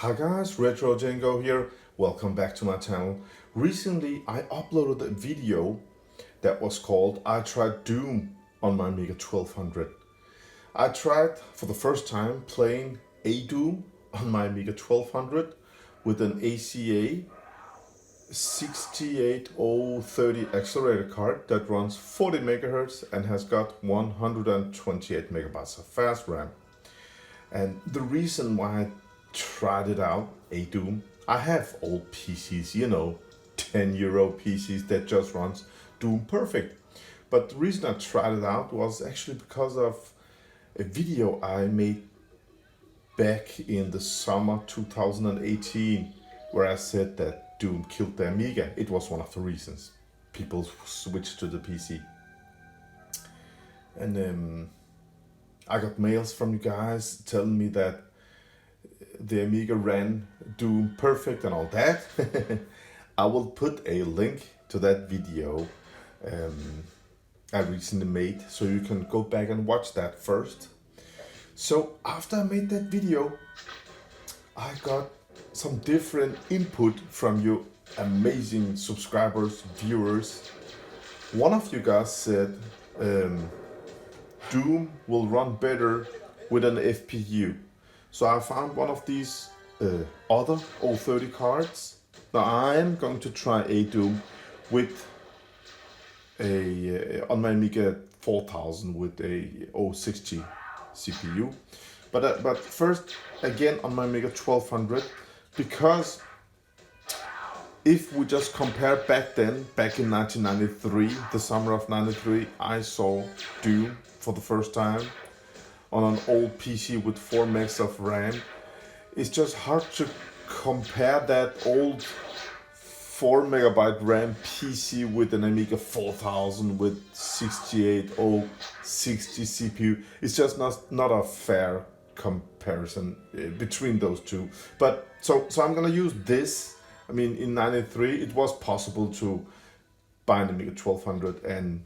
Hi guys, Retro Django here. Welcome back to my channel. Recently I uploaded a video that was called I tried Doom on my Amiga 1200. I tried for the first time playing Adoom on my Amiga 1200 with an ACA 68030 accelerator card that runs 40 MHz and has got 128 megabytes of fast RAM. And the reason why I tried it out, Adoom, I have old PCs, you know, €10 PCs that just runs Doom perfect. But the reason I tried it out was actually because of a video I made back in the summer 2018 where I said that Doom killed the Amiga. It was one of the reasons people switched to the PC. And I got mails from you guys telling me that the Amiga ran Doom perfect and all that. I will put a link to that video I recently made, so you can go back and watch that first. So after I made that video, I got some different input from you amazing subscribers, viewers. One of you guys said Doom will run better with an FPU. So I found one of these other 030 cards. Now I am going to try Adoom with on my Amiga 4000 with a 060 CPU. But first, again, on my Amiga 1200, because if we just compare back then, back in 1993, the summer of 93, I saw Doom for the first time on an old PC with 4 megs of RAM. It's just hard to compare that old 4 megabyte RAM PC with an Amiga 4000 with 68060 CPU. It's just not a fair comparison between those two. But so I'm gonna use this. I mean, in 93 it was possible to buy an Amiga 1200 and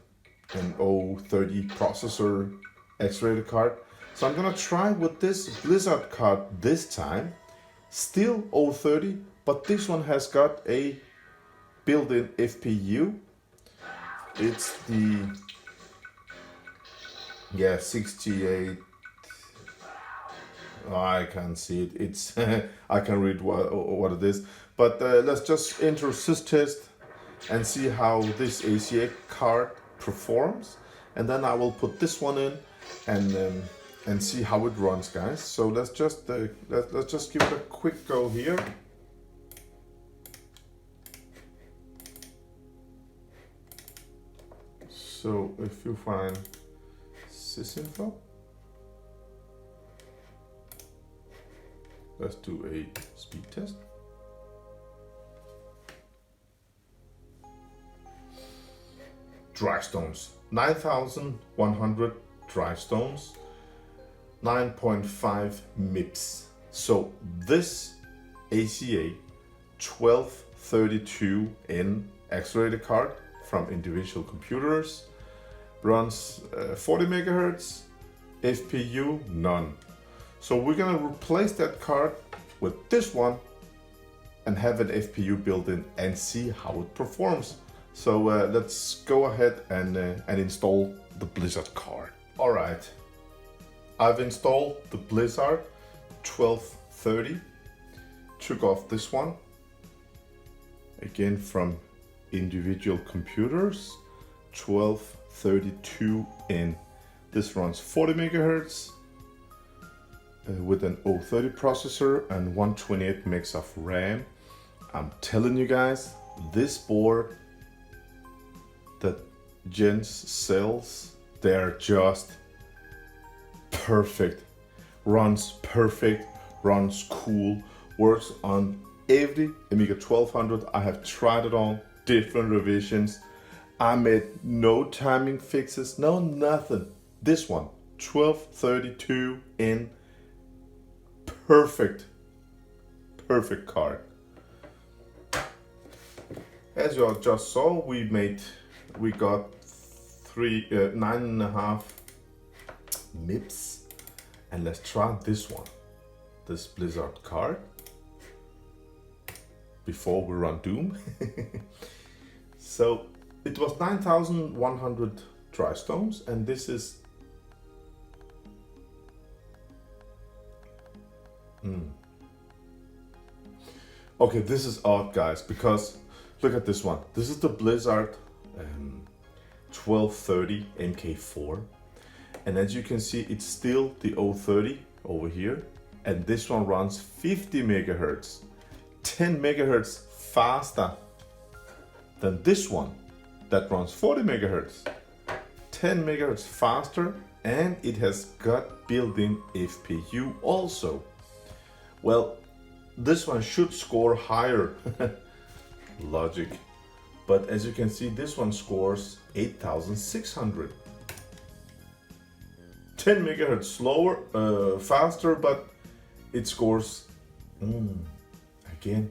an 030 processor accelerator card. So I'm gonna try with this Blizzard card this time, still 030, but this one has got a built-in FPU. It's the 68. Oh, I can't see it. It's I can read what it is. But let's just enter sys and see how this ACA card performs, and then I will put this one in and see how it runs, guys. So let's just give it a quick go here. So if you find sysinfo, let's do a speed test. Drive stones, 9,100 drive stones, 9.5 MIPS. So this ACA 1232N accelerator card from individual computers runs 40 megahertz, FPU none. So we're gonna replace that card with this one and have an FPU built in and see how it performs. So let's go ahead and install the Blizzard card. All right, I've installed the Blizzard 1230. Took off this one, again from individual computers, 1232N. This runs 40 megahertz with an 030 processor and 128 megs of RAM. I'm telling you guys, this board that Jens sells, they're just perfect. Runs perfect, runs cool, works on every Amiga 1200 I have tried it on, different revisions. I made no timing fixes, no nothing. This one, 1232N, perfect card. As you all just saw, we got 9.5 MIPS, and let's try this one, this Blizzard card. before we run Doom. So it was 9,100 dry stones, and this is okay, this is odd, guys, because look at this one. This is the Blizzard 1230 MK4, and as you can see, it's still the 030 over here, and this one runs 50 megahertz, 10 megahertz faster than this one that runs 40 megahertz, 10 megahertz faster, and it has got built-in FPU also. Well, this one should score higher logic, but as you can see, this one scores 8,600. 10 megahertz slower, faster, but it scores again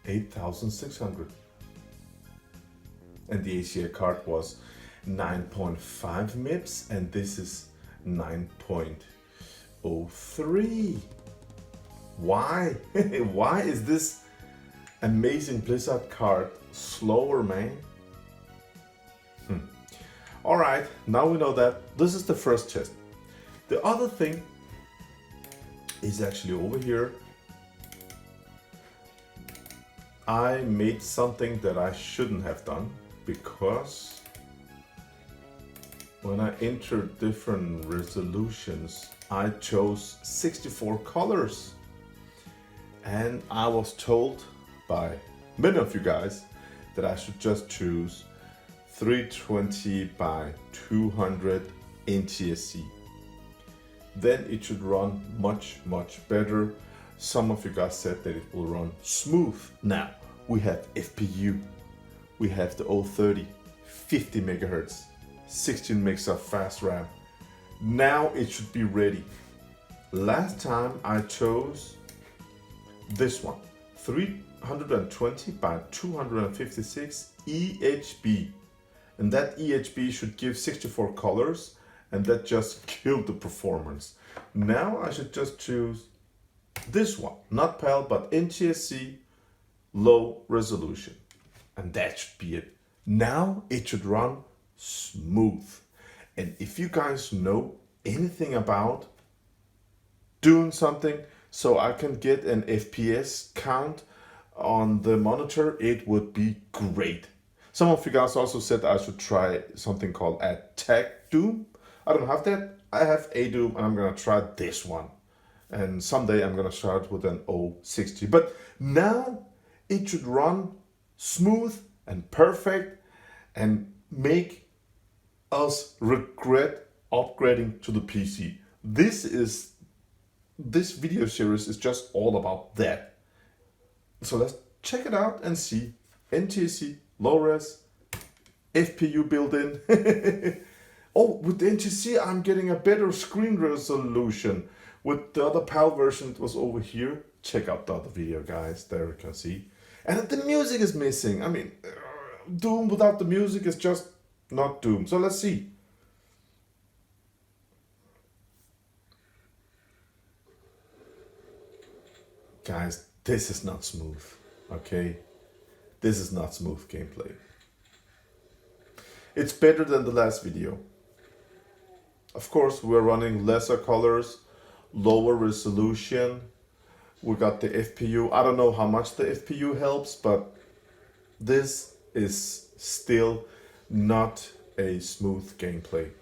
8,600. And the HDI card was 9.5 MIPS, and this is 9.03. Why? Why is this amazing Blizzard card slower, man? All right, now we know that. This is the first test. The other thing is actually over here. I made something that I shouldn't have done, because when I entered different resolutions, I chose 64 colors. And I was told by many of you guys that I should just choose 320 by 200 NTSC. Then it should run much better. Some of you guys said that it will run smooth. Now we have FPU, we have the 030, 50 megahertz, 16 megs of fast RAM. Now it should be ready. Last time I chose this one, 320 by 256 EHB, and that EHB should give 64 colors, and that just killed the performance. Now I should just choose this one, not PAL but NTSC, low resolution, and that should be it. Now it should run smooth. And if you guys know anything about doing something so I can get an FPS count on the monitor, it would be great. Some of you guys also said I should try something called Adoom. I don't have that. I have Adoom, and I'm gonna try this one. And someday I'm gonna start with an 060. But now it should run smooth and perfect and make us regret upgrading to the PC. This video series is just all about that. So let's check it out and see. NTSC, low res, FPU built in. Oh, with the NTSC I'm getting a better screen resolution. With the other PAL version, it was over here. Check out the other video, guys. There you can see. And the music is missing. I mean, Doom without the music is just not Doom. So let's see. Guys, this is not smooth, okay? This is not smooth gameplay. It's better than the last video. Of course, we're running lesser colors, lower resolution. We got the FPU. I don't know how much the FPU helps, but this is still not a smooth gameplay.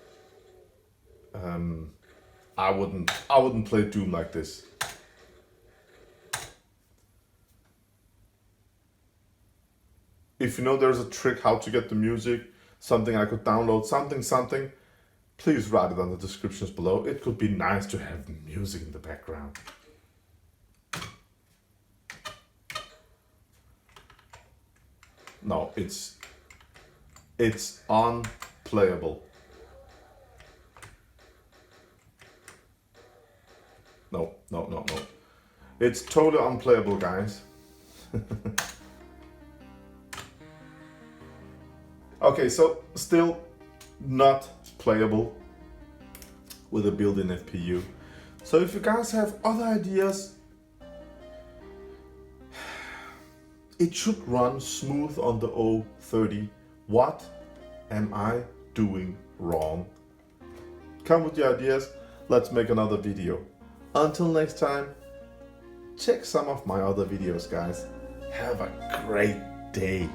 I wouldn't play Doom like this. If you know there's a trick how to get the music, something I could download, something, please write it on the descriptions below. It could be nice to have music in the background. No, it's unplayable. No. It's totally unplayable, guys. Okay, so still not playable with a built-in FPU. So if you guys have other ideas, it should run smooth on the 030. What am I doing wrong? Come with your ideas, let's make another video. Until next time, check some of my other videos, guys. Have a great day.